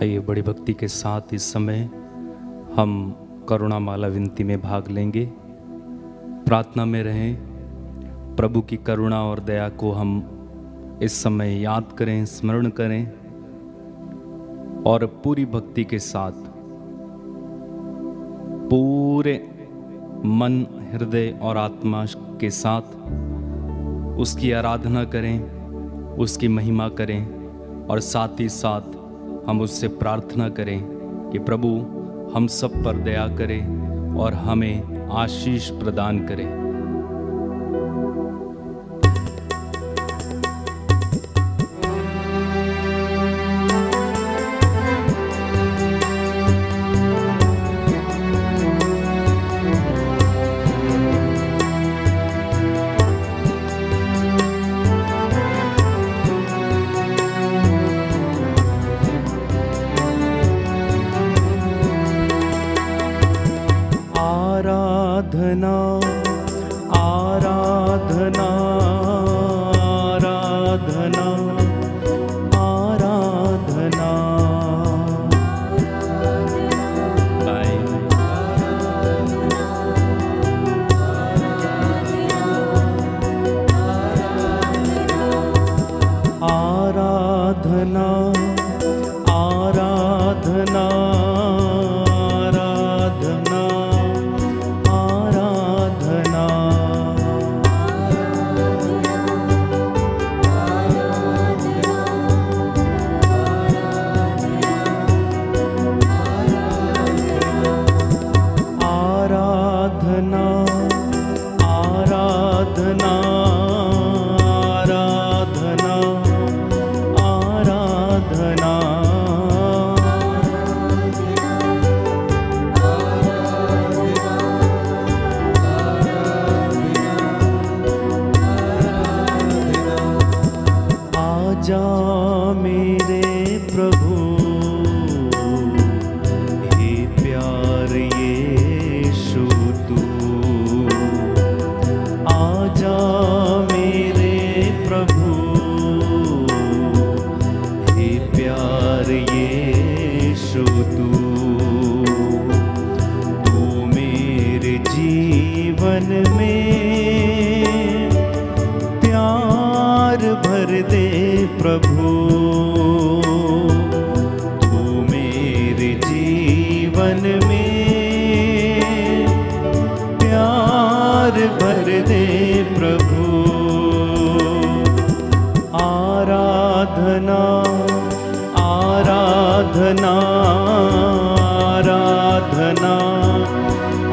आइए बड़ी भक्ति के साथ इस समय हम करुणा माला विनती में भाग लेंगे। प्रार्थना में रहें, प्रभु की करुणा और दया को हम इस समय याद करें, स्मरण करें और पूरी भक्ति के साथ पूरे मन, हृदय और आत्मा के साथ उसकी आराधना करें, उसकी महिमा करें और साथ ही साथ हम उससे प्रार्थना करें कि प्रभु हम सब पर दया करें और हमें आशीष प्रदान करें। आराधना आराधना आराधना आराधना आराधना आजा मेरे प्रभु हे प्यार यीशु तू, आजा मेरे प्रभु हे प्यार यीशु तू, तू मेरे जीवन में प्यार भर दे प्रभु, तू मेरे जीवन में प्यार भर दे प्रभु। आराधना आराधना आराधना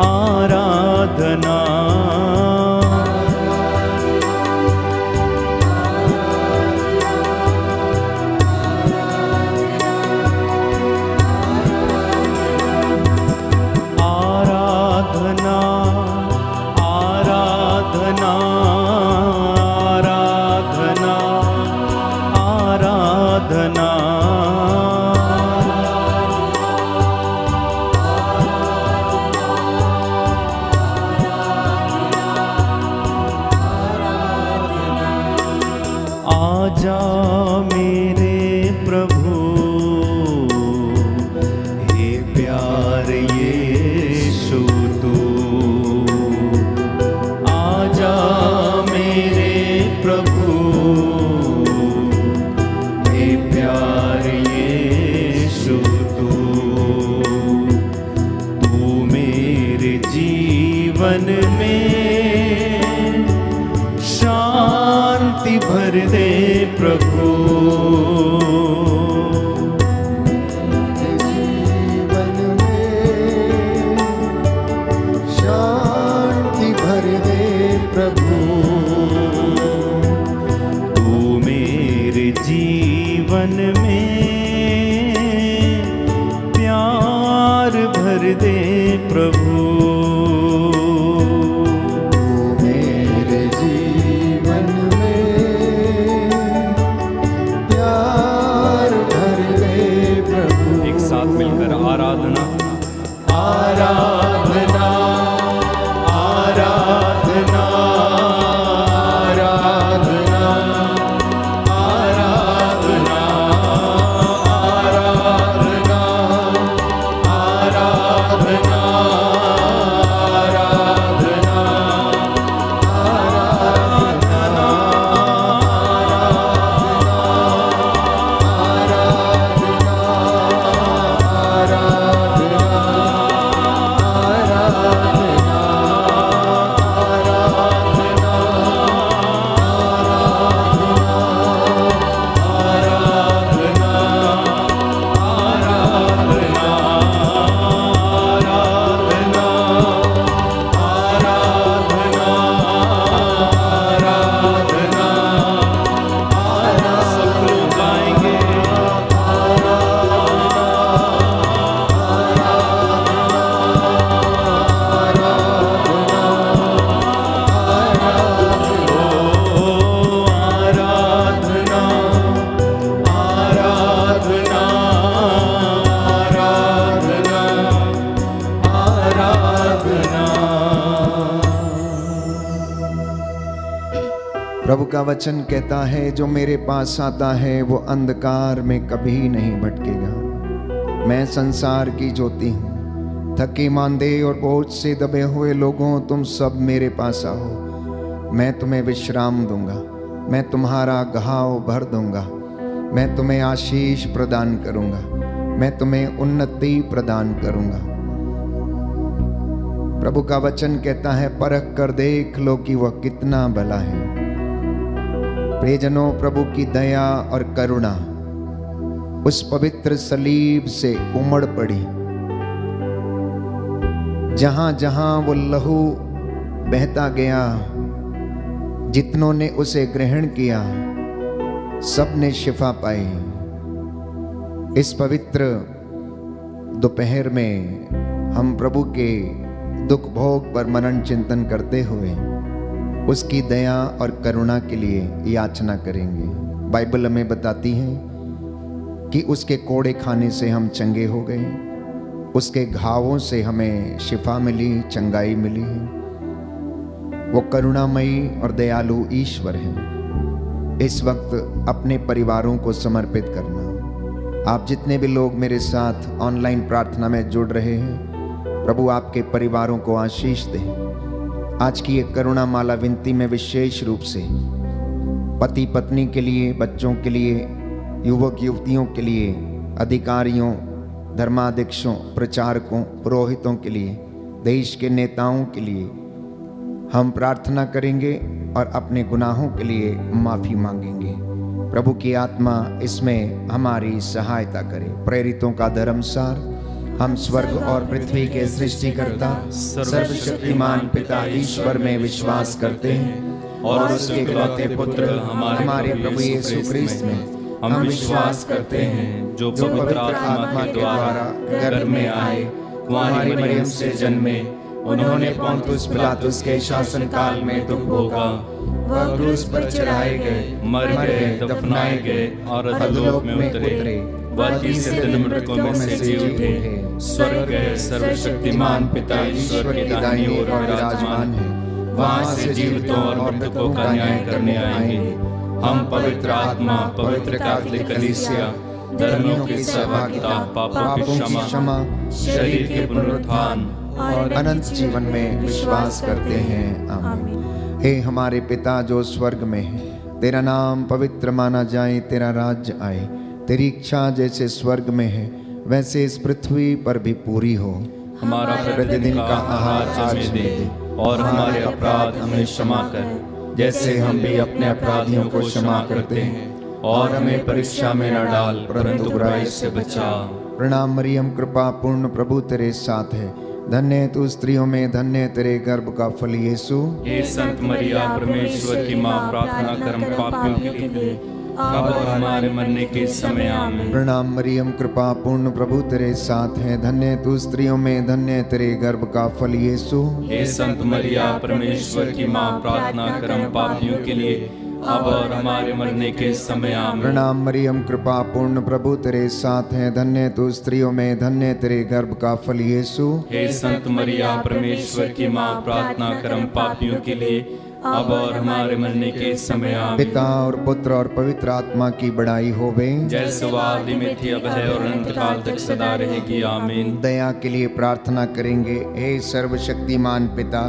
आराधना आजा मेरे प्रभु हे प्यार यीशु तू, आजा मेरे प्रभु हे प्यार यीशु तू, तू मेरे जीवन में शांति भर दे प्रभु, जीवन में शांति भर दे प्रभु, तू मेरे जीवन में प्यार भर दे प्रभु, मिलकर आराधना आराधना आराधना आराधना आराधना आराधना प्रभु का वचन कहता है, जो मेरे पास आता है वो अंधकार में कभी नहीं भटकेगा। मैं संसार की ज्योति हूँ। थके मांदे और बोझ से दबे हुए लोगों, तुम सब मेरे पास आओ, मैं तुम्हें विश्राम दूंगा। मैं तुम्हारा घाव भर दूंगा। मैं तुम्हें आशीष प्रदान करूंगा। मैं तुम्हें उन्नति प्रदान करूंगा। प्रभु का वचन कहता है, परख कर देख लो कि वह कितना भला है। प्रियजनों, प्रभु की दया और करुणा उस पवित्र सलीब से उमड़ पड़ी। जहां जहां वो लहू बहता गया, जितनों ने उसे ग्रहण किया, सब ने शिफा पाई। इस पवित्र दोपहर में हम प्रभु के दुख भोग पर मनन चिंतन करते हुए उसकी दया और करुणा के लिए याचना करेंगे। बाइबल हमें बताती है कि उसके कोड़े खाने से हम चंगे हो गए, उसके घावों से हमें शिफा मिली, चंगाई मिली है। वो करुणामयी और दयालु ईश्वर है। इस वक्त अपने परिवारों को समर्पित करना। आप जितने भी लोग मेरे साथ ऑनलाइन प्रार्थना में जुड़ रहे हैं, प्रभु आपके परिवारों को आशीष दे। आज की एक करुणा माला विनती में विशेष रूप से पति पत्नी के लिए, बच्चों के लिए, युवक युवतियों के लिए, अधिकारियों, धर्माध्यक्षों, प्रचारकों, पुरोहितों के लिए, देश के नेताओं के लिए हम प्रार्थना करेंगे और अपने गुनाहों के लिए माफी मांगेंगे। प्रभु की आत्मा इसमें हमारी सहायता करे। प्रेरितों का धर्मसार। हम स्वर्ग और पृथ्वी के सृष्टिकर्ता सर्वशक्तिमान पिता ईश्वर में विश्वास करते हैं और उसके इकलौते पुत्र हमारे प्रभु यीशु क्रिस्त में हम विश्वास करते हैं, जो पवित्र आत्मा के द्वारा गर्भ में आए, कुंवारी मरियम से जन्मे, उन्होंने पोंतुस पिलातुस के शासन काल में दुख भोगा, वह क्रूस पर चढ़ाए गए, मर गए, दफनाए गए और अधोलोक में उतरे, वह तीसरे दिन मृतकों में से जी उठे, स्वर्ग गए, सर्वशक्तिमान पिता ईश्वर के दाहिनी ओर विराजमान है, वहां से जीवितों और मृतकों का न्याय करने आएंगे। हम पवित्र आत्मा, पवित्र कैथोलिक कलीसिया, धर्मियों की सहभागिता, पापों की क्षमा, शरीर के पुनरुत्थान और अनंत जीवन में विश्वास करते हैं। आमीन। हे हमारे पिता जो स्वर्ग में है, तेरा नाम पवित्र माना जाए, तेरा राज्य आए, तेरी इच्छा जैसे स्वर्ग में है वैसे इस पृथ्वी पर भी पूरी हो। हमारा प्रतिदिन का आहार आज हमें दे, और हमारे अपराध हमें क्षमा कर, जैसे हम भी अपने अपराधियों को क्षमा करते हैं, और हमें परीक्षा में न डाल, परंतु बुराई से बचा। प्रणाम मरियम, कृपा पूर्ण, प्रभु तेरे साथ है, धन्य तू स्त्रियों में, धन्य तेरे गर्भ का फल यीशु। हे संत मरिया, परमेश्वर की माँ, प्रार्थना कर हम पापियों के लिए, अब और हमारे मरने के समय आमीन। प्रणाम मरियम, कृपा पूर्ण, प्रभु तेरे साथ है, धन्य तू स्त्रियों में, धन्य तेरे गर्भ का फल यीशु। हे संत मरिया, परमेश्वर की माँ, प्रार्थना कर हम पापियों के लिए, अब और हमारे मरने के समय आमीन। प्रणाम मरियम, कृपा पूर्ण, प्रभु तेरे साथ है, धन्य तू स्त्रियों में, धन्य तेरे गर्भ का फल यीशु। हे संत मरिया, परमेश्वर की माँ, प्रार्थना कर हम पापियों के लिए, अब और हमारे मरने के समय आमीन। पिता और पुत्र और पवित्र आत्मा की बड़ाई होवे, जैसे वह आदि में थी, अब है और अनंत काल तक सदा रहेगी। आमीन। दया के लिए प्रार्थना करेंगे। हे सर्वशक्तिमान पिता,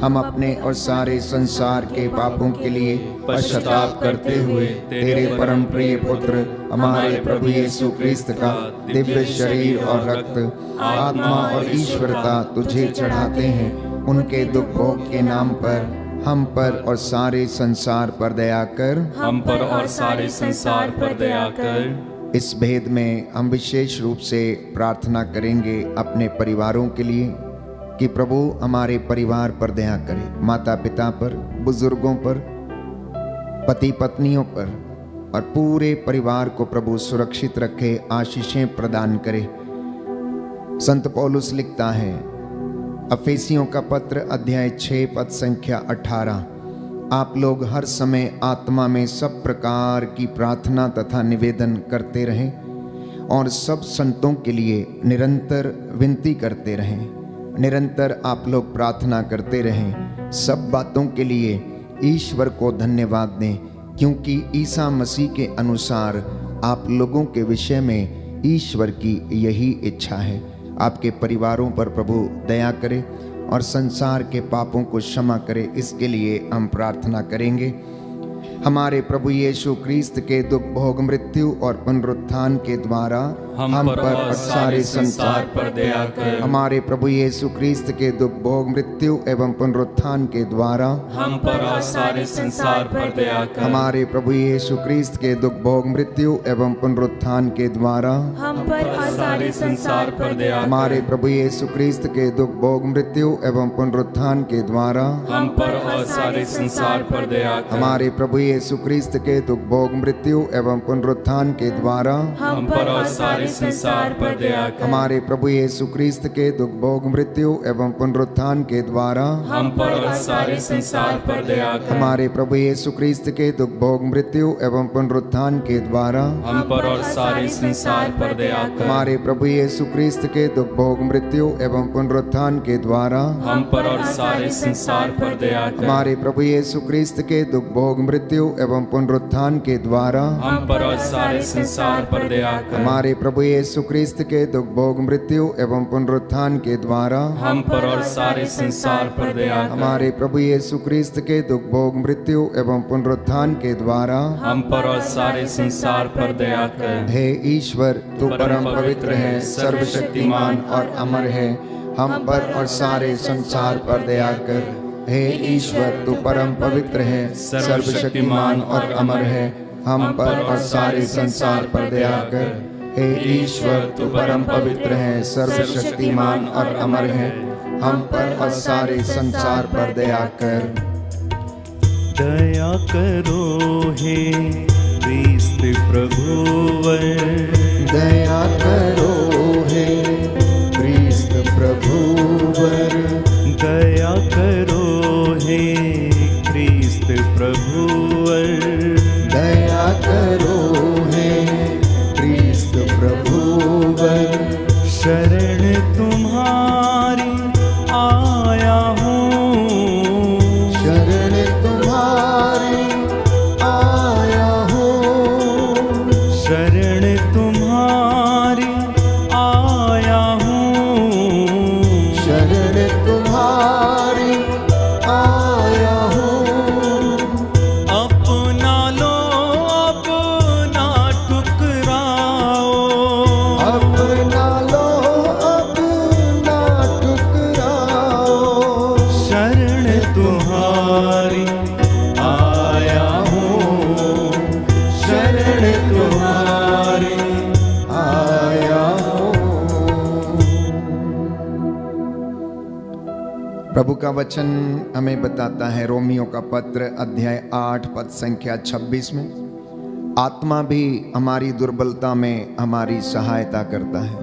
हम अपने और सारे संसार के पापों के लिए पश्चाताप करते हुए तेरे परम प्रिय पुत्र हमारे प्रभु यीशु क्रिस्त का दिव्य शरीर और रक्त, आत्मा और ईश्वरता तुझे चढ़ाते हैं। उनके दुख भोग के नाम पर हम पर और सारे संसार पर दया कर। हम पर और सारे संसार पर दया कर। इस भेद में हम विशेष रूप से प्रार्थना करेंगे अपने परिवारों के लिए कि प्रभु हमारे परिवार पर दया करे, माता पिता पर, बुजुर्गों पर, पति पत्नियों पर, और पूरे परिवार को प्रभु सुरक्षित रखे, आशीषें प्रदान करे। संत पौलुस लिखता है, अफेसियों का पत्र अध्याय 6 पद संख्या 18, आप लोग हर समय आत्मा में सब प्रकार की प्रार्थना तथा निवेदन करते रहें और सब संतों के लिए निरंतर विनती करते रहें। निरंतर आप लोग प्रार्थना करते रहें, सब बातों के लिए ईश्वर को धन्यवाद दें, क्योंकि ईसा मसीह के अनुसार आप लोगों के विषय में ईश्वर की यही इच्छा है। आपके परिवारों पर प्रभु दया करे और संसार के पापों को क्षमा करे, इसके लिए हम प्रार्थना करेंगे। हमारे प्रभु यीशु क्रिस्त के दुख भोग मृत्यु और पुनरुत्थान के द्वारा हम पर और सारे संसार पर दया कर। हमारे प्रभु यीशु क्रिस्त के दुख भोग मृत्यु एवं पुनरुत्थान के द्वारा हम पर और सारे संसार पर दया कर। हमारे प्रभु यीशु क्रिस्त के दुख भोग मृत्यु एवं पुनरुत्थान के द्वारा हम पर और सारे संसार पर दया कर। हमारे प्रभु यीशु क्रिस्त के दुख भोग मृत्यु एवं पुनरुत्थान के द्वारा हम पर और सारे संसार पर दया कर। हमारे प्रभु यीशु क्रिस्त के दुख भोग मृत्यु एवं पुनरुत्थान के द्वारा हम पर और सारे संसार पर दया कर। हमारे प्रभु यीशु क्रिस्त के दुख भोग मृत्यु एवं पुनरुत्थान के द्वारा हम पर और सारे संसार पर दया कर। हमारे प्रभु यीशु क्रिस्त के दुख भोग मृत्यु एवं पुनरुत्थान के द्वारा हम पर और सारे संसार पर दया कर। हमारे प्रभु यीशु क्रिस्त के दुख भोग मृत्यु एवं पुनरुत्थान के द्वारा हम पर और सारे संसार पर दया कर। हमारे प्रभु यीशु क्रिस्त के दुख भोग मृत्यु एवं पुनरुत्थान के द्वारा हम पर और सारे संसार पर दया कर। हमारे प्रभु यीशु क्रिस्त के दुख भोग मृत्यु एवं पुनरुत्थान के द्वारा हम पर और सारे संसार पर दया कर। हमारे प्रभु यीशु क्रिस्त के दुख भोग मृत्यु एवं पुनरुत्थान के द्वारा हम पर और सारे संसार पर दया कर। हे ईश्वर, तू परम पवित्र है, सर्वशक्तिमान और अमर है, हम पर और सारे संसार पर दया कर। हे ईश्वर, तू परम पवित्र है, सर्वशक्तिमान और अमर है, हम पर और सारे संसार पर दया कर। हे ईश्वर, तू परम पवित्र है, सर्वशक्तिमान और अमर है, हम पर और सारे संसार पर दया कर। दया करो हे क्रिस्त प्रभुवर, दया करो हे क्रिस्त प्रभुवर, दया करो हे क्रिस्त प्रभुवर, दया करो हे क्रिस्त प्रभुवर। शरण तुम्हारी आया हूँ, शरण तुम्हारी आया हूँ, शरण तुम्हारी आया हूँ, शरण तुम्हारी आया हूँ। अपना लो अपना ठुकराओ, अपना लो अपना टुकराओ, शरण तुम्हारी आया हूँ, शरण तुम्हारी आया हूँ। प्रभु का वचन हमें बताता है, रोमियो का पत्र अध्याय 8 पद संख्या 26 में, आत्मा भी हमारी दुर्बलता में हमारी सहायता करता है।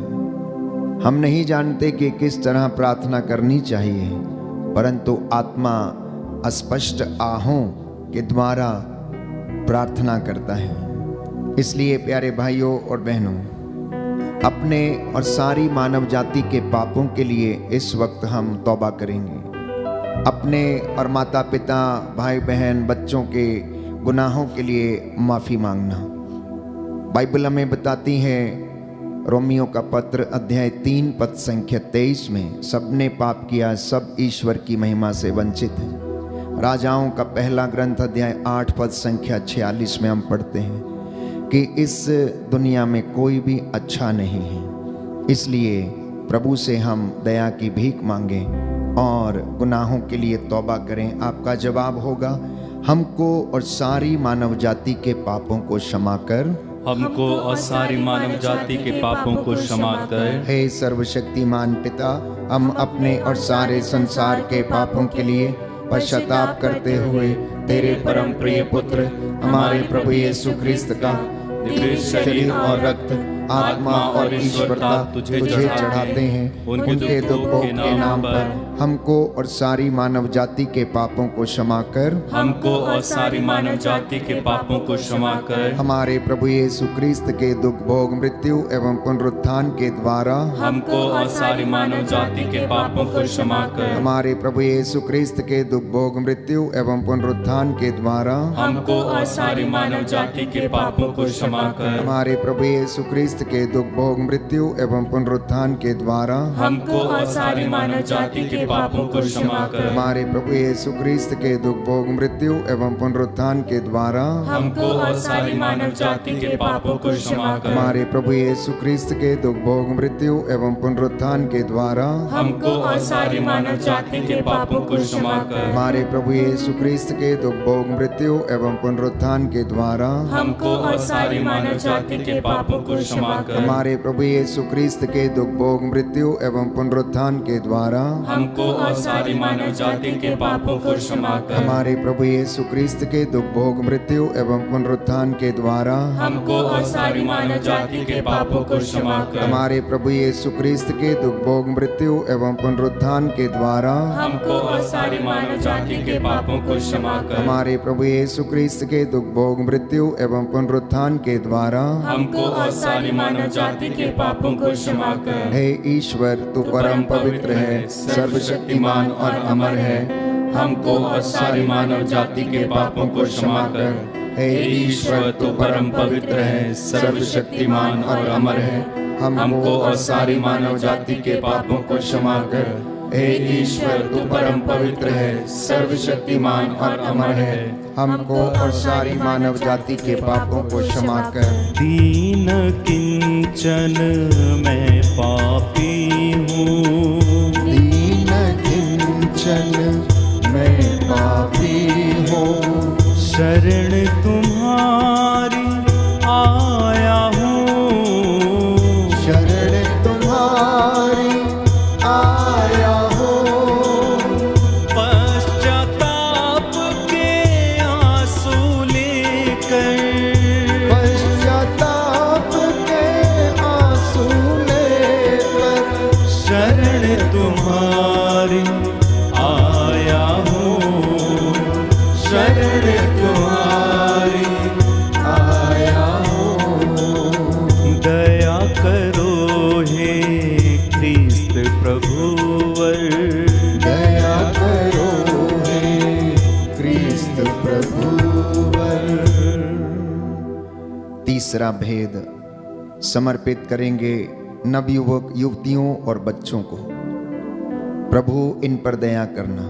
हम नहीं जानते कि किस तरह प्रार्थना करनी चाहिए, परंतु आत्मा अस्पष्ट आहों के द्वारा प्रार्थना करता है। इसलिए प्यारे भाइयों और बहनों, अपने और सारी मानव जाति के पापों के लिए इस वक्त हम तौबा करेंगे। अपने और माता पिता, भाई बहन, बच्चों के गुनाहों के लिए माफ़ी मांगना। बाइबल हमें बताती है, रोमियो का पत्र अध्याय 3 पद संख्या 23 में, सबने पाप किया, सब ईश्वर की महिमा से वंचित हैं। राजाओं का पहला ग्रंथ अध्याय 8 पद संख्या 46 में हम पढ़ते हैं कि इस दुनिया में कोई भी अच्छा नहीं है। इसलिए प्रभु से हम दया की भीख मांगें और गुनाहों के लिए तौबा करें। आपका जवाब होगा, हमको और सारी मानव जाति के पापों को क्षमा कर, हमको और सारी मानव जाति के पापों को क्षमा कर। हे सर्वशक्तिमान पिता, हम अपने और सारे संसार के पापों के लिए पश्चाताप करते हुए तेरे परम प्रिय पुत्र हमारे प्रभु यीशु क्रिस्त का दिव्य शरीर और रक्त आत्मा और ईश्वरता तुझे चढ़ाते हैं। उनके दुखों के नाम पर हमको और सारी मानव जाति के पापों को क्षमा कर, हमको और सारी मानव जाति के पापों को क्षमा कर। हमारे प्रभु यीशु क्रिस्त के दुख भोग मृत्यु एवं पुनरुत्थान के द्वारा हमको और सारी मानव जाति के पापों को क्षमा कर। हमारे प्रभु यीशु क्रिस्त के दुख भोग मृत्यु एवं पुनरुत्थान के द्वारा हमको और सारी मानव जाति के पापों को क्षमा कर। हमारे प्रभु यीशु क्रिस्त के दुख भोग मृत्यु एवं पुनरुत्थान के द्वारा हमको और सारी मानव जाति के पापों को क्षमा कर। हमारे प्रभु यीशु क्रिस्त के दुख भोग मृत्यु एवं पुनरुत्थान के द्वारा हमको और सारी मानव जाति के पापों को क्षमा कर। हमारे प्रभु यीशु क्रिस्त के दुख भोग मृत्यु एवं पुनरुत्थान के द्वारा हमको और सारी मानव जाति के पापों को क्षमा कर। हमारे प्रभु यीशु क्रिस्त के दुख भोग मृत्यु एवं पुनरुत्थान के द्वारा हमको और सारी मानव जाति के पापों को क्षमा कर। हमारे प्रभु यीशु क्रिस्त के दुख भोग मृत्यु एवं पुनरुत्थान के द्वारा हमको और सारी मानव जाति के पापों को क्षमा कर। हमारे प्रभु यीशु क्रिस्त के दुख भोग मृत्यु एवं पुनरुत्थान के द्वारा हमको और सारी मानव जाति के पापों को क्षमा कर। हमारे प्रभु यीशु क्रिस्त के दुख भोग मृत्यु एवं पुनरुत्थान के द्वारा हमको और सारी मानव जाति के पापों को क्षमा कर। हमारे प्रभु यीशु क्रिस्त के दुख भोग मृत्यु एवं पुनरुत्थान के द्वारा हमको और सारी मानव जाति के पापों को क्षमा कर। हे ईश्वर, तू परम पवित्र है, सर्वशक्तिमान और अमर है। हमको और सारी मानव जाति के पापों को क्षमा कर। हे ईश्वर, तू परम पवित्र है, सर्वशक्तिमान और अमर है। हमको और सारी मानव जाति के पापों को क्षमा कर। हे ईश्वर, तू परम पवित्र है, सर्वशक्तिमान और अमर है। हमको और सारी मानव जाति के पापों को क्षमा कर। दीन किंचन मैं पापी हूँ, दीन किंचन मैं पापी हूँ, शरण तुम्हारी आया हूँ, शरण तुम्हारी आया हूँ। पश्चाताप के आंसू लेकर, पश्चाताप के आंसू लेकर, शरण तुम्हारी आया हूँ, शरण तुम्हारी आया हूँ। दया करो हे क्रिस्त प्रभुवर, दया करो हे क्रिस्त प्रभुवर। तीसरा भेद समर्पित करेंगे नवयुवक युवतियों और बच्चों को। प्रभु इन पर दया करना।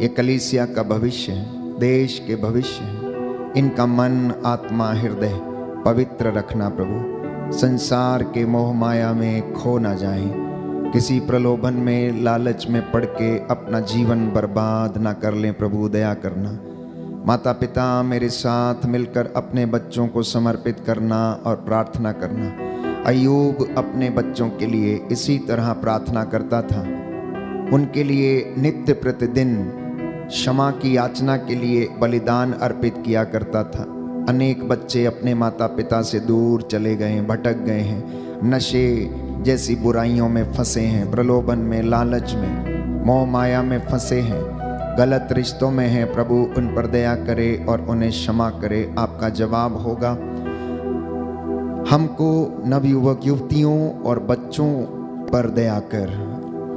ये कलीसिया का भविष्य है, देश के भविष्य है। इनका मन, आत्मा, हृदय पवित्र रखना प्रभु। संसार के मोह माया में खो ना जाएं, किसी प्रलोभन में, लालच में पड़ के अपना जीवन बर्बाद ना कर लें। प्रभु दया करना। माता पिता मेरे साथ मिलकर अपने बच्चों को समर्पित करना और प्रार्थना करना। अय्यूब अपने बच्चों के लिए इसी तरह प्रार्थना करता था। उनके लिए नित्य प्रतिदिन क्षमा की याचना के लिए बलिदान अर्पित किया करता था। अनेक बच्चे अपने माता पिता से दूर चले गए हैं, भटक गए हैं, नशे जैसी बुराइयों में फंसे हैं, प्रलोभन में, लालच में, मोह माया में फंसे हैं, गलत रिश्तों में हैं। प्रभु उन पर दया करे और उन्हें क्षमा करे। आपका जवाब होगा, हमको नवयुवक युवतियों और बच्चों पर दया कर।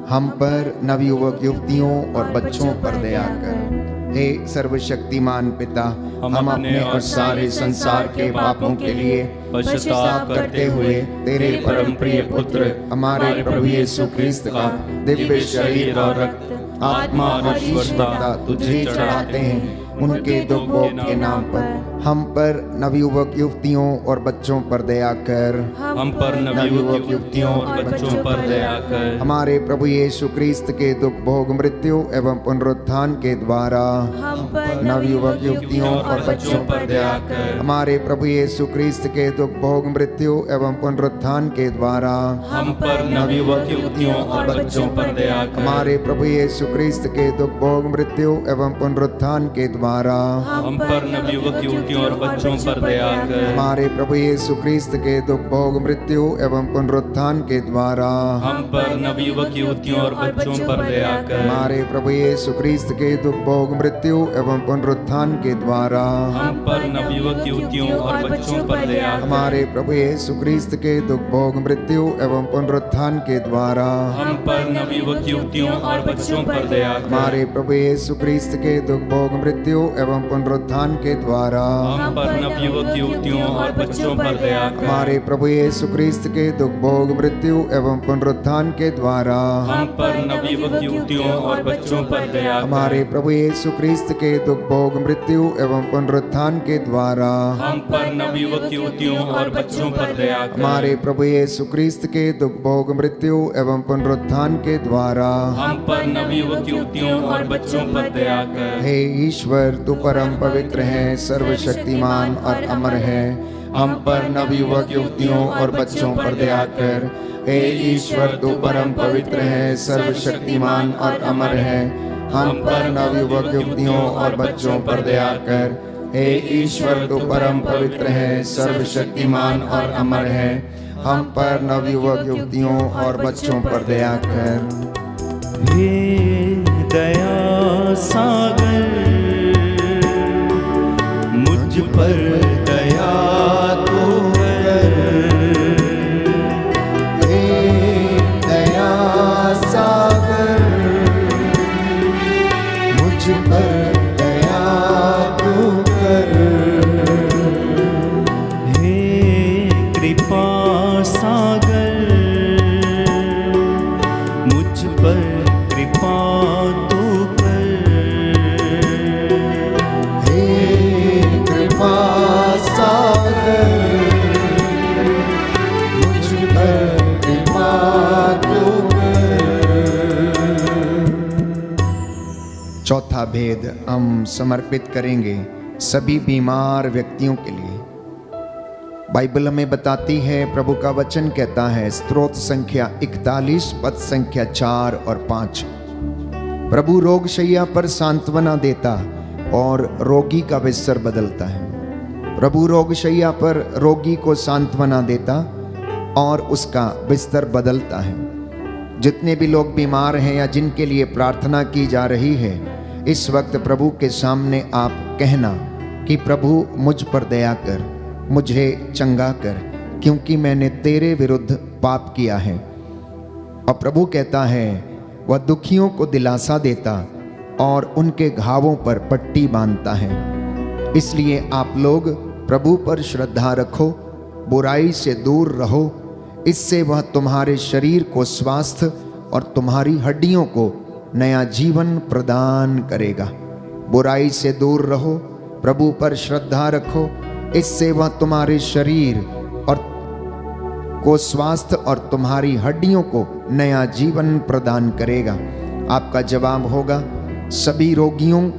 हम पर, नवयुवक युवतियों और बच्चों पर दया कर। हे सर्वशक्तिमान पिता, हम अपने और सारे संसार के पापों के लिए पश्चाताप करते हुए तेरे परम प्रिय पुत्र हमारे प्रभु यीशु क्रिस्त का दिव्य शरीर और रक्त, आत्मा और ईश्वरता तुझे चढ़ाते हैं। उनके दुख भोग के नाम पर हम पर, नवयुवक युवतियों और बच्चों पर दया कर। हम पर, नवयुवक युवतियों और बच्चों पर दया कर। हमारे प्रभु यीशु क्रिस्त के दुख भोग मृत्यु एवं पुनरुत्थान के द्वारा हम पर, नवयुवक युवतियों और बच्चों पर दया कर। हमारे प्रभु यीशु क्रिस्त के दुख भोग मृत्यु एवं पुनरुत्थान के द्वारा हम पर नवयुवक युवतियों और बच्चों पर दया कर। हमारे प्रभु यीशु क्रिस्त के दुख भोग मृत्यु एवं पुनरुत्थान के द्वारा हम पर नवयुवक युवतियों और बच्चों पर दया कर। हमारे प्रभु यीशु क्रिस्त के दुख भोग मृत्यु एवं पुनरुत्थान के द्वारा हम पर नवयुवक युवतियों और बच्चों पर दया कर। हमारे प्रभु यीशु क्रिस्त के दुख भोग मृत्यु एवं पुनरुत्थान के द्वारा हम पर नवयुवक युवतियों और बच्चों पर दया कर। हमारे प्रभु यीशु क्रिस्त के दुख भोग मृत्यु एवं पुनरुत्थान के द्वारा हम पर नवयुवक युवतियों और बच्चों पर दया कर। हमारे प्रभु यीशु क्रिस्त के दुख भोग मृत्यु एवं पुनरुत्थान के द्वारा हम पर नवयुवक युवतियों और बच्चों पर दया कर। हमारे प्रभु यीशु क्रिस्त के दुख भोग मृत्यु एवं पुनरुत्थान के द्वारा हम पर नवयुवक युवतियों और बच्चों पर दया कर। हमारे प्रभु यीशु क्रिस्त के दुख भोग मृत्यु एवं पुनरुत्थान के द्वारा हम पर नवयुवक युवतियों और बच्चों पर दया कर। हमारे प्रभु यीशु क्रिस्त के दुख भोग मृत्यु एवं पुनरुत्थान के द्वारा हम पर नवयुवक युवतियों और बच्चों पर दया कर। हे ईश्वर, तू परम पवित्र है, सर्वशक्तिमान और अमर है। हम पर नवयुवक युवतियों और बच्चों पर दया कर। हे ईश्वर, तू परम पवित्र है, सर्वशक्तिमान और अमर है। हम पर नवयुवक युवतियों और बच्चों पर दया कर। हे ईश्वर, तू परम पवित्र है, सर्वशक्तिमान और अमर है। हम पर नवयुवक युवतियों और बच्चों पर दया कर। हे दया सागर, मुझ पर दया तो कर। हे दया सागर, मुझ पर दया तो कर। हे कृपा सागर, मुझ पर कृपा तो कर। हे कृपा सागर, मुझ पर कृपा तो कर। चौथा भेद हम समर्पित करेंगे सभी बीमार व्यक्तियों के लिए। बाइबल हमें बताती है, प्रभु का वचन कहता है, स्तोत्र संख्या 41 पद संख्या 4 और 5, प्रभु रोगशैया पर सांत्वना देता और रोगी का बिस्तर बदलता है। प्रभु रोगशैया पर रोगी को सांत्वना देता और उसका बिस्तर बदलता है। जितने भी लोग बीमार हैं या जिनके लिए प्रार्थना की जा रही है, इस वक्त प्रभु के सामने आप कहना कि प्रभु मुझ पर दया कर, मुझे चंगा कर, क्योंकि मैंने तेरे विरुद्ध पाप किया है। और प्रभु कहता है, वह दुखियों को दिलासा देता और उनके घावों पर पट्टी बांधता है। इसलिए आप लोग प्रभु पर श्रद्धा रखो, बुराई से दूर रहो, इससे वह तुम्हारे शरीर को स्वास्थ्य और तुम्हारी हड्डियों को नया जीवन प्रदान करेगा। बुराई से दूर रहो, प्रभु पर श्रद्धा रखो, इससे वह तुम्हारे शरीर और को स्वास्थ्य और तुम्हारी हड्डियों को नया जीवन प्रदान करेगा। आपका जवाब होगा, सभी रोगियों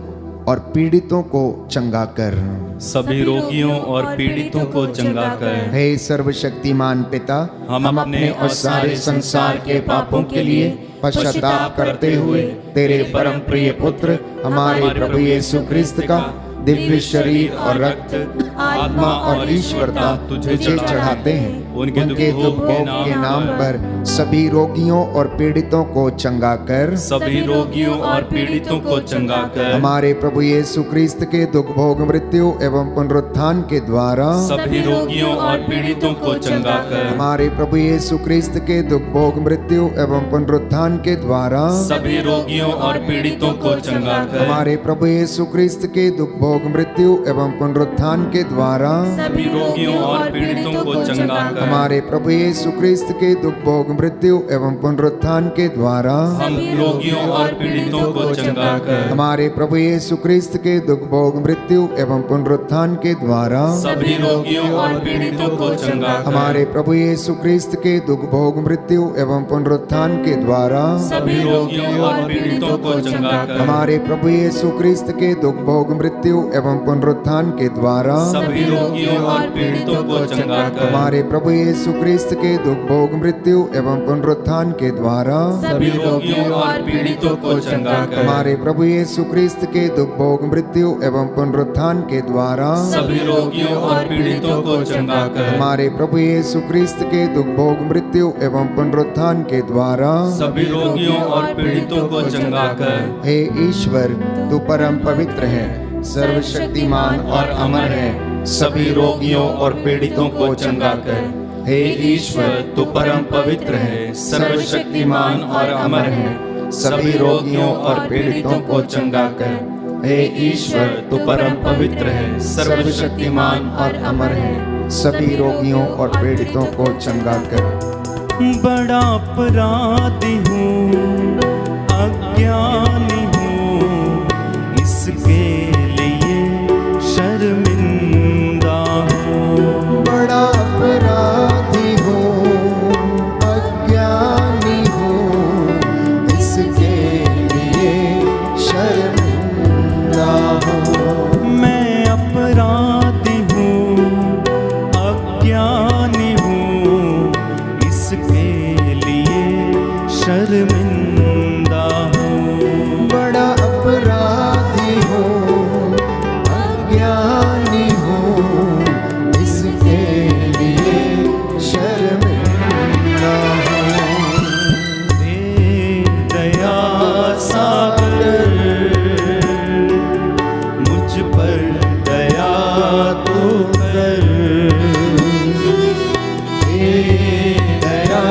और पीड़ितों को चंगा कर। सभी रोगियों और पीड़ितों को चंगा कर। हे सर्वशक्तिमान पिता, हम अपने और सारे संसार के पापों के लिए पश्चाताप करते हुए तेरे परम प्रिय पुत्र हमारे प्रभु यीशु क्रिस्त का दिव्य शरीर और रक्त, आत्मा और ईश्वरता तुझे चढ़ाते हैं। उनके दुख भोग के नाम पर सभी रोगियों और पीड़ितों को चंगा कर। सभी रोगियों और पीड़ितों को चंगा कर। हमारे प्रभु यीशु क्रिस्त के दुख भोग मृत्यु एवं पुनरुत्थान के द्वारा सभी रोगियों और पीड़ितों को चंगा कर। हमारे प्रभु यीशु क्रिस्त के दुख भोग मृत्यु एवं पुनरुत्थान के द्वारा सभी रोगियों और पीड़ितों को चंगा कर। हमारे प्रभु यीशु क्रिस्त के दुख भोग मृत्यु एवं पुनरुत्थान के द्वारा सभी रोगियों और पीड़ितों को चंगा कर। हमारे प्रभु यीशु क्रिस्त के दुख भोग मृत्यु एवं पुनरुत्थान के द्वारा हम रोगियों और पीड़ितों को चंगा कर हमारे प्रभु यीशु क्रिस्त के दुख भोग मृत्यु एवं पुनरुत्थान के द्वारा सभी रोगियों और पीड़ितों को चंगा कर हमारे प्रभु यीशु क्रिस्त के दुख भोग मृत्यु एवं पुनरुत्थान के द्वारा सभी रोगियों और पीड़ितों को चंगा कर हमारे प्रभु यीशु क्रिस्त के दुख भोग मृत्यु एवं पुनरुत्थान के द्वारा सभी रोगियों और पीड़ितों को चंगा कर हमारे प्रभु यीशु क्रिस्त के दुख भोग मृत्यु एवं पुनरुत्थान के द्वारा सभी रोगियों और पीड़ितों को चंगा कर हमारे प्रभु यीशु क्रिस्त के दुख भोग मृत्यु एवं पुनरुत्थान के द्वारा सभी रोगियों और पीड़ितों को चंगा कर हमारे प्रभु यीशु क्रिस्त के दुख भोग मृत्यु एवं पुनरुत्थान के द्वारा सभी रोगियों और पीड़ितों को चंगा कर हे ईश्वर, तू परम पवित्र है, सर्वशक्तिमान और अमर है, सभी रोगियों और पीड़ितों को चंगा कर। हे ईश्वर, तू परम पवित्र है, सर्वशक्तिमान और अमर है, सभी रोगियों और पीड़ितों को चंगा कर। हे ईश्वर, तू परम पवित्र है, सर्वशक्तिमान और अमर है, सभी रोगियों और पीड़ितों को चंगा कर। बड़ा अपराधी हूँ, अज्ञानी हूँ, इसके लिए शर्मिंदा हूँ। बड़ा अपराधी हूँ, अज्ञानी हूँ, इसके लिए शर्मिंदा हूँ। मैं अपराधी हूँ, अज्ञानी हूँ, इसके लिए शर्मिंदा हूँ। बड़ा अपराधी हूँ, अज्ञानी हूँ, इसके लिए शर्मिंदा हूँ। हे दया सागर, मुझ पर दया तू कर। हे दया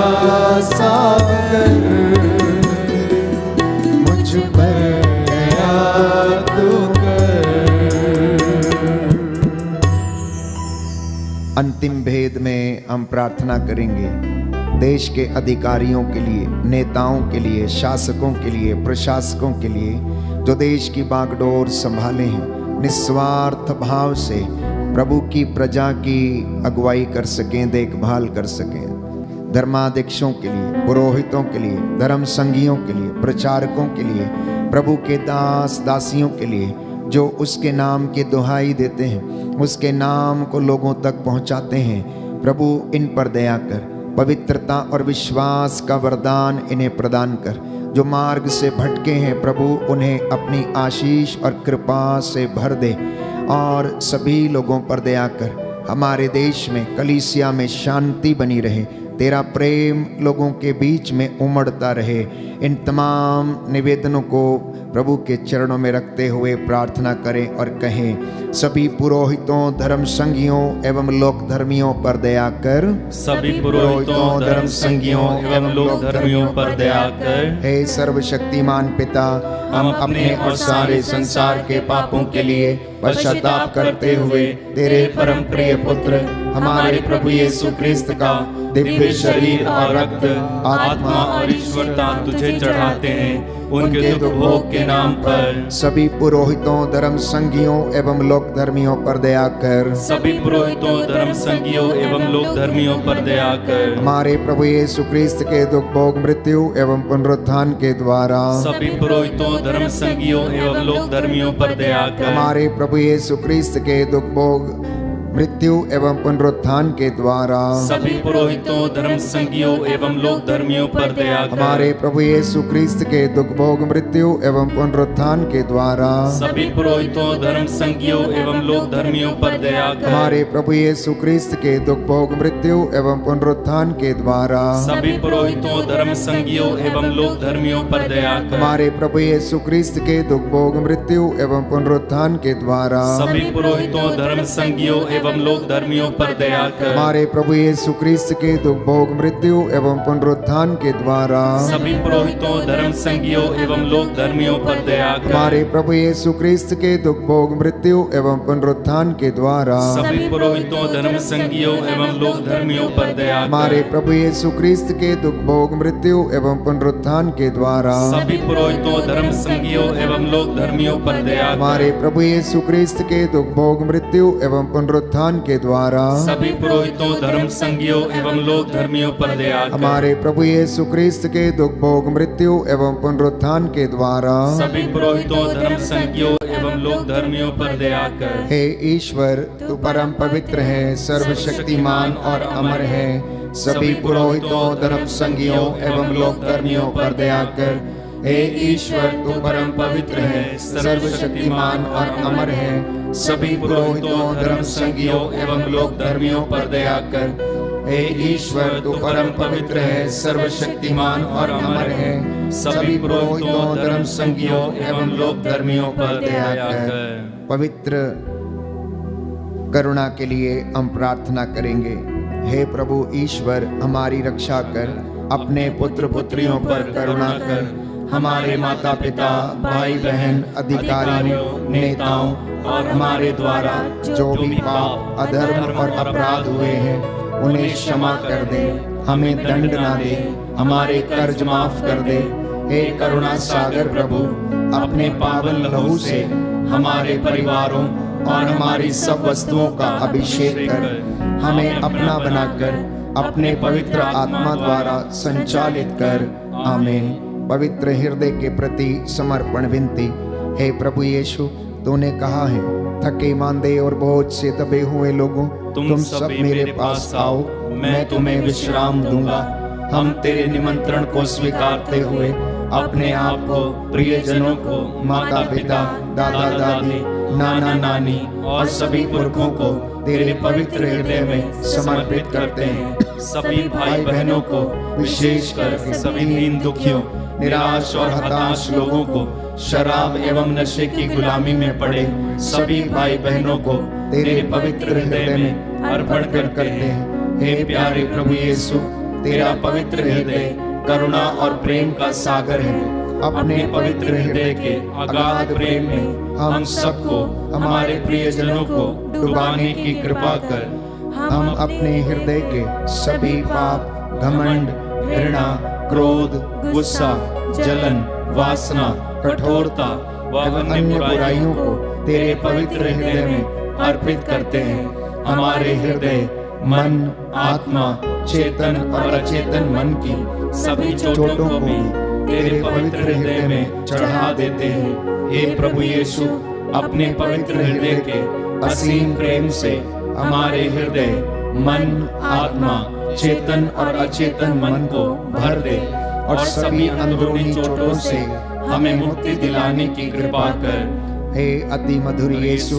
सागर, मुझ पर दया तू कर। अंतिम भेद में हम प्रार्थना करेंगे देश के अधिकारियों के लिए, नेताओं के लिए, शासकों के लिए, प्रशासकों के लिए, जो देश की बागडोर संभाले हैं, निस्वार्थ भाव से प्रभु की प्रजा की अगुवाई कर सकें, देखभाल कर सकें। धर्माध्यक्षों के लिए, पुरोहितों के लिए, धर्म संघियों के लिए, प्रचारकों के लिए, प्रभु के दास दासियों के लिए, जो उसके नाम की दुहाई देते हैं, उसके नाम को लोगों तक पहुंचाते हैं। प्रभु इन पर दया कर, पवित्रता और विश्वास का वरदान इन्हें प्रदान कर। जो मार्ग से भटके हैं प्रभु, उन्हें अपनी आशीष और कृपा से भर दे और सभी लोगों पर दया कर। हमारे देश में, कलीसिया में शांति बनी रहे, तेरा प्रेम लोगों के बीच में उमड़ता रहे। इन तमाम निवेदनों को प्रभु के चरणों में रखते हुए प्रार्थना करें और कहें, सभी पुरोहितों, धर्म संघियों एवं लोक धर्मियों पर दया कर। सभी पुरोहितों, धर्म संघियों एवं लोक धर्मियों पर दया कर। हे सर्वशक्तिमान पिता, हम अपने और सारे संसार के पापों के लिए पश्चाताप करते हुए तेरे परम प्रिय पुत्र हमारे प्रभु यीशु क्रिस्त का दिव्य शरीर और रक्त, आत्मा और ईश्वरता तुझे चढ़ाते हैं। उनके दुख भोग के नाम पर सभी पुरोहितों, धर्म संघियों एवं लोक धर्मियों पर दया कर। सभी पुरोहितों, धर्म संघियों एवं लोक धर्मियों पर दया कर। हमारे प्रभु यीशु क्रिस्त के दुख भोग मृत्यु एवं पुनरुत्थान के द्वारा सभी पुरोहितों, धर्म संघियों एवं लोक धर्मियों पर दया कर। हमारे प्रभु यीशु क्रिस्त के दुख भोग मृत्यु एवं पुनरुत्थान के द्वारा सभी पुरोहितों, धर्म संघियों एवं लोक धर्मियों पर दया कर। हमारे प्रभु यीशु क्रिस्त के दुख भोग मृत्यु एवं पुनरुत्थान के द्वारा सभी पुरोहितों, धर्म संघियों एवं लोक धर्मियों पर दया कर। हमारे प्रभु यीशु क्रिस्त के दुख भोग मृत्यु एवं पुनरुत्थान के द्वारा सभी पुरोहितों, धर्म संघियों एवं लोक धर्मियों पर दया कर। हमारे प्रभु यीशु क्रिस्त के दुख भोग मृत्यु एवं पुनरुत्थान के द्वारा सभी पुरोहितों, धर्म संघियों एवं लोक धर्मियों पर दया कर। हमारे प्रभु यीशु क्रिस्त के दुख भोग मृत्यु एवं पुनरुत्थान के द्वारा सभी पुरोहितों धर्म संगियों एवं लोक धर्मियों पर दया कर। हमारे प्रभु यीशु क्रिस्त के दुख भोग मृत्यु एवं पुनरुत्थान के द्वारा सभी पुरोहितों धर्म संगियों एवं लोक धर्मियों पर दया कर। हमारे प्रभु यीशु क्रिस्त के दुख भोग मृत्यु एवं पुनरुत्थान के द्वारा सभी पुरोहितों धर्म संगियों एवं लोक धर्मियों पर दया कर। हमारे प्रभु यीशु क्रिस्त के दुख भोग मृत्यु एवं पुनरुत्थान के द्वारा सभी पुरोहितों धर्म संगियों एवं लोक धर्मियों पर दया कर। हमारे प्रभु यीशु क्रिस्त के दुख भोग मृत्यु एवं पुनरुत्थान के द्वारा सभी पुरोहितों धर्म संगियों एवं लोक धर्मियों पर दया कर। हे ईश्वर, तू परम पवित्र है, सर्वशक्तिमान और अमर है। सभी पुरोहितों धर्म संगियों एवं लोक धर्मियों पर दया कर। हे ईश्वर, तू परम पवित्र है, सर्वशक्तिमान और अमर है। सभी पुरोहितों धर्म संगियों एवं लोक धर्मियों पर दया कर। हे ईश्वर, तू परम पवित्र है, सर्वशक्तिमान और अमर है। सभी पुरोहितों धर्म संगियों एवं लोक धर्मियों पर दया कर। पवित्र करुणा के लिए हम प्रार्थना करेंगे। हे प्रभु ईश्वर, हमारी रक्षा कर, अपने पुत्र पुत्रियों पर करुणा कर। हमारे माता पिता, भाई बहन, अधिकारियों, नेताओं और हमारे द्वारा जो भी पाप, अधर्म और अपराध हुए हैं, उन्हें क्षमा कर दे, हमें दंड ना दे, हमारे कर्ज माफ कर दे। हे करुणा सागर प्रभु, अपने पावन लहू से हमारे परिवारों और हमारी सब वस्तुओं का अभिषेक कर, हमें अपना बनाकर अपने पवित्र आत्मा द्वारा संचालित कर। आमीन। पवित्र हृदय के प्रति समर्पण विनती। हे प्रभु यीशु, तूने कहा है, थके मांदे और बोझ से दबे हुए लोगों, तुम सब मेरे पास आओ, मैं तुम्हें विश्राम दूंगा। हम तेरे निमंत्रण को स्वीकारते हुए अपने आप को, प्रियजनों को, माता पिता, दादा दादी, नाना नानी और सभी पुरखों को तेरे पवित्र हृदय में समर्पित करते हैं। सभी भाई बहनों को, विशेषकर सभी दीन दुखियों, निराश और हताश लोगों को, शराब एवं नशे की गुलामी में पड़े सभी भाई बहनों को तेरे पवित्र हृदय में अर्पण करते हैं। हे प्यारे प्रभु यीशु, तेरा पवित्र हृदय करुणा और प्रेम का सागर है। अपने पवित्र हृदय के अगाध प्रेम में हम सबको, हमारे प्रियजनों को डुबाने की कृपा कर। हम अपने हृदय के सभी पाप, घमंड, घृणा, क्रोध, गुस्सा, जलन, वासना, कठोरता व अन्य बुराइयों को तेरे पवित्र हृदय में अर्पित करते हैं। हमारे हृदय, मन, आत्मा, चेतन और अचेतन मन की सभी चोटों को भी तेरे पवित्र हृदय में चढ़ा देते हैं। हे प्रभु यीशु, अपने पवित्र हृदय के असीम प्रेम से हमारे हृदय, मन, आत्मा, चेतन और अचेतन मन को भर दे और सभी अंदरूनी चोटों से हमें मुक्ति दिलाने की कृपा कर। हे अति मधुर यीशु,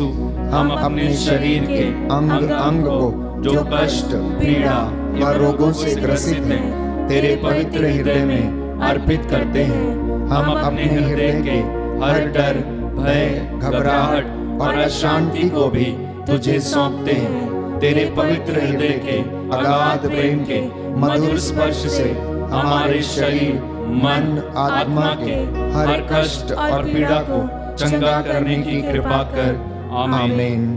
हम अपने शरीर के अंग अंग को जो कष्ट, पीड़ा व रोगों से ग्रसित हैं, तेरे पवित्र हृदय में अर्पित करते हैं। हम अपने हृदय के हर डर, भय, घबराहट और अशांति को भी तुझे सौंपते हैं। तेरे पवित्र हृदय के अगाध प्रेम के मधुर स्पर्श से हमारे शरीर, मन, आत्मा के हर कष्ट और पीड़ा को चंगा करने की कृपा कर। आमीन।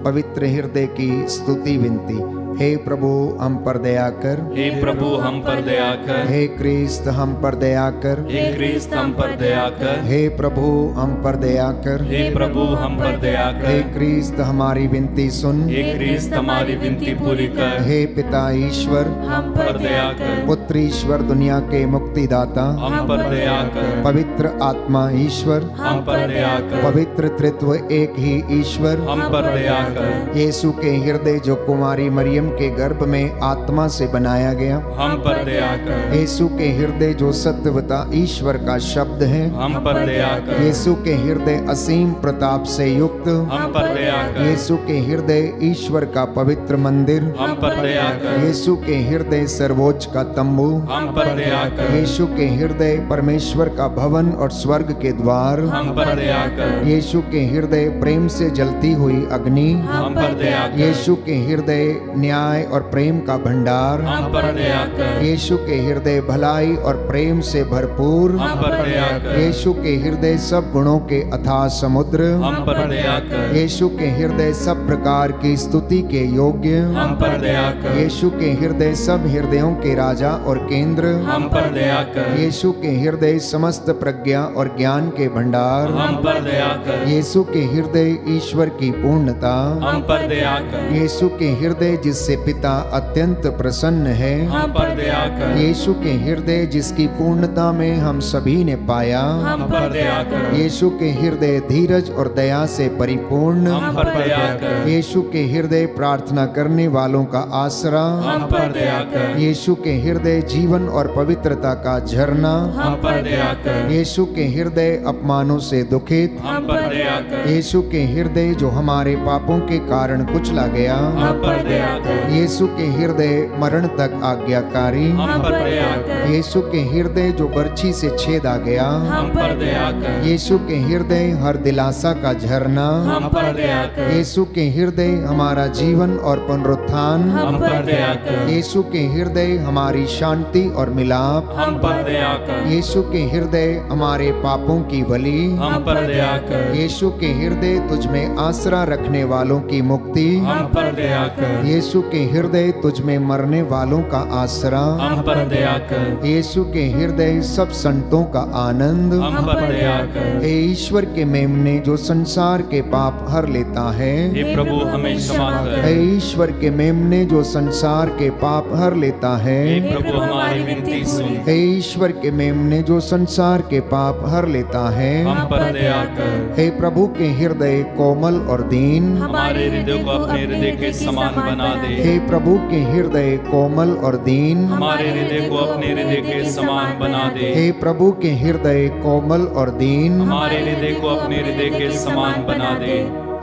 पवित्र हृदय की स्तुति विनती। हे प्रभु, हम पर दया कर। हे प्रभु, हम पर दया कर। हे क्रिस्त, हम पर दया कर। हे क्रिस्त, हम पर दया कर। हे प्रभु, हम पर दया कर। हे प्रभु, हम पर दया कर। हे क्रिस्त, हमारी विनती सुन। हे क्रिस्त, हमारी विनती पूरी कर। हे पिता ईश्वर, हम पर दया कर। पुत्र ईश्वर, दुनिया के मुक्तिदाता, हम पर दया कर। पवित्र आत्मा ईश्वर, हम पर दया कर। पवित्र त्रित्व एक ही ईश्वर, हम पर दया कर। यीशु के हृदय जो कुमारी मरियम के गर्भ में आत्मा से बनाया गया, हम पर दया कर। यीशु के हृदय जो सत्यवता ईश्वर का शब्द है, हम पर दया कर। यीशु के हृदय असीम प्रताप से युक्त, हम पर दया कर। यीशु के हृदय ईश्वर का पवित्र मंदिर, हम पर दया कर। यीशु के हृदय सर्वोच्च का तंबू, हम पर दया कर। यीशु के हृदय परमेश्वर का भवन, भवन और स्वर्ग के द्वार हम पर दया कर। यीशु के हृदय प्रेम से जलती हुई अग्नि हम पर दया कर। यीशु के हृदय न्याय और प्रेम का भंडार हम पर दया कर। यीशु के हृदय भलाई और प्रेम से भरपूर हम पर दया कर। यीशु के हृदय सब गुणों के अथाह समुद्र हम पर दया कर। यीशु के हृदय सब प्रकार की स्तुति के योग्य हम पर दया कर। यीशु के हृदय सब हृदयों के राजा और केंद्र हम पर दया कर। यीशु के हृदय समस्त प्रज्ञा और ज्ञान के भंडार हम पर दया कर। यीशु के हृदय ईश्वर की पूर्णता हम पर दया कर। यीशु के हृदय जिससे पिता अत्यंत प्रसन्न है हम पर दया कर। यीशु के हृदय जिसकी पूर्णता में हम सभी ने पाया हम पर दया कर। यीशु के हृदय धीरज और दया से परिपूर्ण हम पर दया कर। यीशु के हृदय प्रार्थना करने वालों का आसरा हम पर दया कर। यीशु के हृदय जीवन और पवित्रता का झरना हम पर दया कर। यीशु के हृदय अपमानों से दुखित हम पर दया कर। यीशु के हृदय जो हमारे पापों के कारण कुचला गया हम पर दया कर। यीशु के हृदय मरण तक आज्ञाकारी हम पर दया कर। यीशु के हृदय जो बर्छी से छेदा गया हम पर दया कर। यीशु के हृदय हर दिलासा का झरना हम पर दया कर। यीशु के हृदय हमारा जीवन और पुनरुत्थान हम पर दया कर। यीशु के हृदय हमारी शांति और मिलाप हम पर दया कर। यीशु के हृदय हमारे पापों की बलि हम पर दया कर। यीशु के हृदय तुझ में आसरा रखने वालों की मुक्ति हम पर दया कर। यीशु के हृदय तुझ में मरने वालों का आसरा हम पर दया कर। यीशु के हृदय सब संतों का आनंद हम पर दया कर। हे ईश्वर के मेमने जो संसार के पाप हर लेता है हे प्रभु हमें क्षमा कर। हे ईश्वर के मेमने जो संसार के पाप हर लेता है हे प्रभु हमारी विनती सुन। हे ईश्वर के मेमने जो संसार के पाप हर लेता है हम पर दया कर। हे प्रभु के हृदय कोमल और दीन हमारे हृदय को अपने हृदय के समान बना दे। हे प्रभु के हृदय कोमल और दीन हमारे हृदय को अपने हृदय के समान बना दे। हे प्रभु के हृदय कोमल और दीन हमारे हृदय को अपने हृदय के समान बना दे।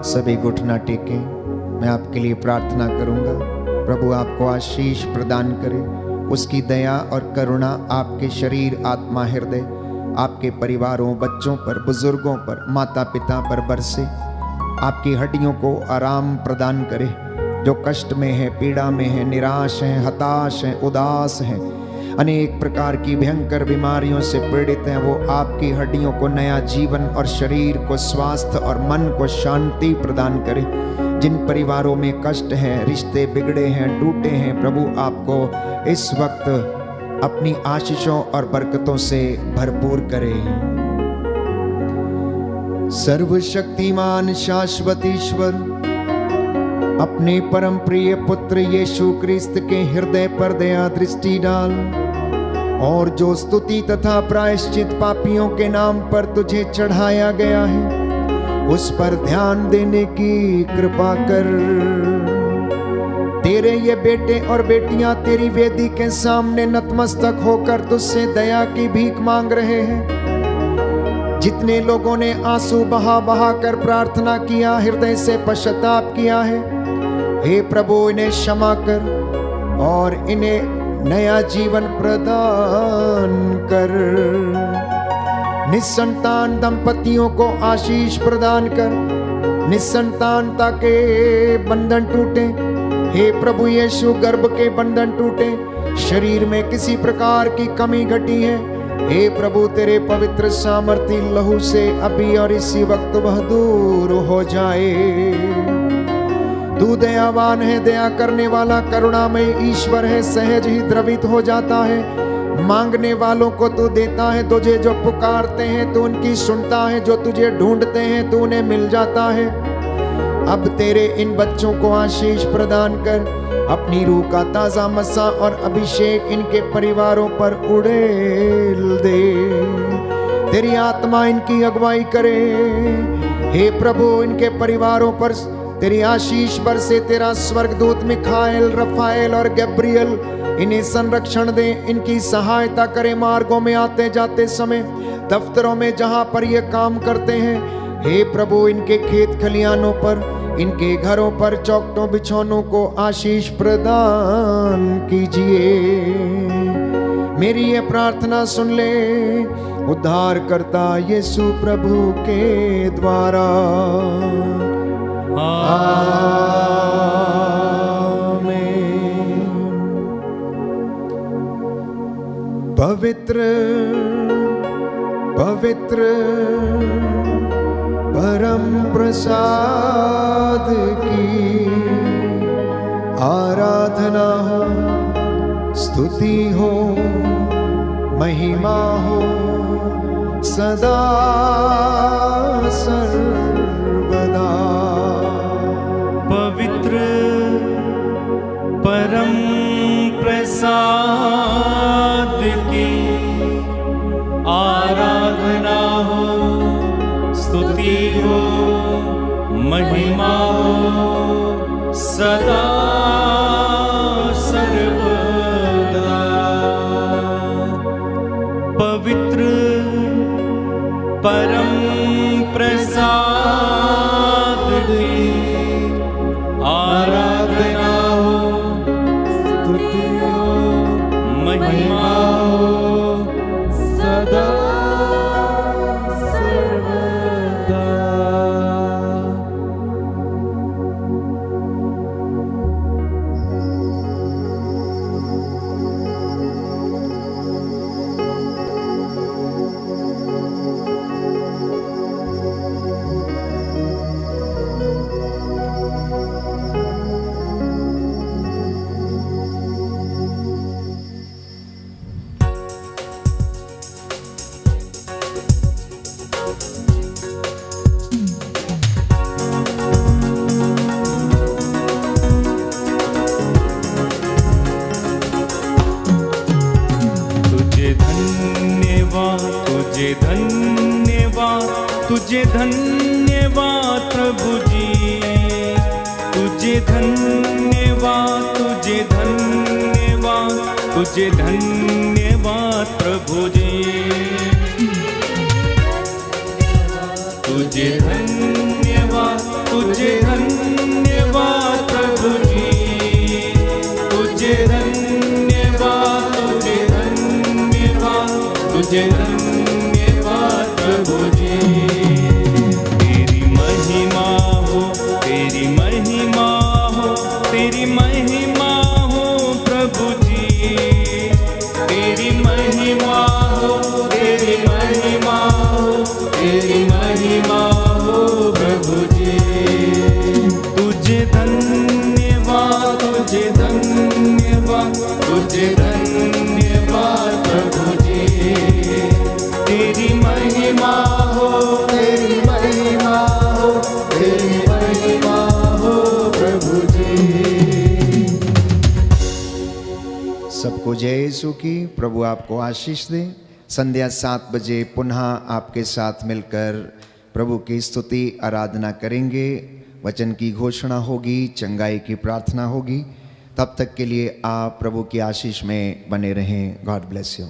सभी घुटना टेके मैं आपके लिए प्रार्थना करूंगा। प्रभु आपको आशीष प्रदान करे, उसकी दया और करुणा आपके शरीर आत्मा हृदय आपके परिवारों बच्चों पर बुजुर्गों पर माता पिता पर बरसे, आपकी हड्डियों को आराम प्रदान करे। जो कष्ट में है, पीड़ा में है, निराश है, हताश है, उदास है, अनेक प्रकार की भयंकर बीमारियों से पीड़ित हैं, वो आपकी हड्डियों को नया जीवन और शरीर को स्वास्थ्य और मन को शांति प्रदान करे। जिन परिवारों में कष्ट है, रिश्ते बिगड़े हैं, टूटे हैं, प्रभु आपको इस वक्त अपनी आशीषों और बरकतों से भरपूर करे। सर्वशक्तिमान शाश्वत ईश्वर अपने परम प्रिय पुत्र यीशु क्रिस्त के हृदय पर दया दृष्टि डाल और जो स्तुति तथा प्रायश्चित पापियों के नाम पर तुझे चढ़ाया गया है उस पर ध्यान देने की कृपा कर। तेरे ये बेटे और बेटियां तेरी वेदी के सामने नतमस्तक होकर तुझसे दया की भीख मांग रहे हैं। जितने लोगों ने आंसू बहा बहा कर प्रार्थना किया, हृदय से पश्चाताप किया है, हे प्रभु इन्हें क्षमा कर और इन्हें नया जीवन प्रदान कर। निसंतान दंपतियों को आशीष प्रदान कर, निसंतानता के बंधन टूटे। हे प्रभु यीशु गर्भ के बंधन टूटे, शरीर में किसी प्रकार की कमी घटी है, हे प्रभु तेरे पवित्र सामर्थी लहू से अभी और इसी वक्त वह दूर हो जाए। तू दयावान है, दया करने वाला, करुणामय ईश्वर है, सहज ही द्रवित हो जाता है। मांगने वालों को तू देता है, तुझे जो पुकारते हैं तू उनकी सुनता है, जो तुझे ढूंढते हैं तू उन्हें मिल जाता है। अब तेरे इन बच्चों को आशीष प्रदान कर, अपनी रूह का ताजा मसा और अभिषेक इनके परिवारों पर उड़ेल दे। तेरी आत्मा इनकी अगुवाई करे। हे प्रभु इनके परिवारों पर तेरी आशीष बरसे। तेरा स्वर्गदूत मिखाएल, रफाएल और गब्रियल इन्हें संरक्षण दे, इनकी सहायता करे मार्गों में आते जाते समय, दफ्तरों में जहां पर ये काम करते हैं। हे प्रभु इनके खेत खलियानों पर, इनके घरों पर, चौखटों बिछौनों को आशीष प्रदान कीजिए। मेरी ये प्रार्थना सुन ले उद्धार करता यीशु प्रभु के द्वारा। आमीन। पवित्र पवित्र परम प्रसाद की आराधना हो, स्तुति हो, महिमा हो सदा सर्वदा। पवित्र परम प्रसाद की आराधना हो, स्तुति हो, महिमा हो सदा सर्वदा। पवित्र परम प्रसाद की आराधना हो, स्तुति हो, महिमा हो सदा सर्वदा। तुझे धन्यवाद प्रभु जी, तुझे धन्यवाद, तुझे धन्यवाद, तुझे धन्यवाद प्रभु जी। तुझे धन्यवाद, तुझे धन्यवाद प्रभु जी, तुझे धन्यवाद, तुझे धन्यवाद, तुझे धन्यवाद प्रभु जी। तेरी महिमा हो, तेरी महिमा हो, तेरी महिमा हो प्रभु जी। तेरी महिमा हो, तेरी महिमा हो, तेरी महिमा हो प्रभु जी। तुझे धन्यवाद, तुझे धन्यवाद, तुझे धन्यवाद प्रभु जी। तेरी महिमा हो, तेरी महिमा हो, तेरी महिमा हो प्रभु जी। सबको जय यीशु की। प्रभु आपको आशीष दे। संध्या 7 बजे पुनः आपके साथ मिलकर प्रभु की स्तुति आराधना करेंगे। वचन की घोषणा होगी, चंगाई की प्रार्थना होगी। तब तक के लिए आप प्रभु की आशीष में बने रहें। God bless you.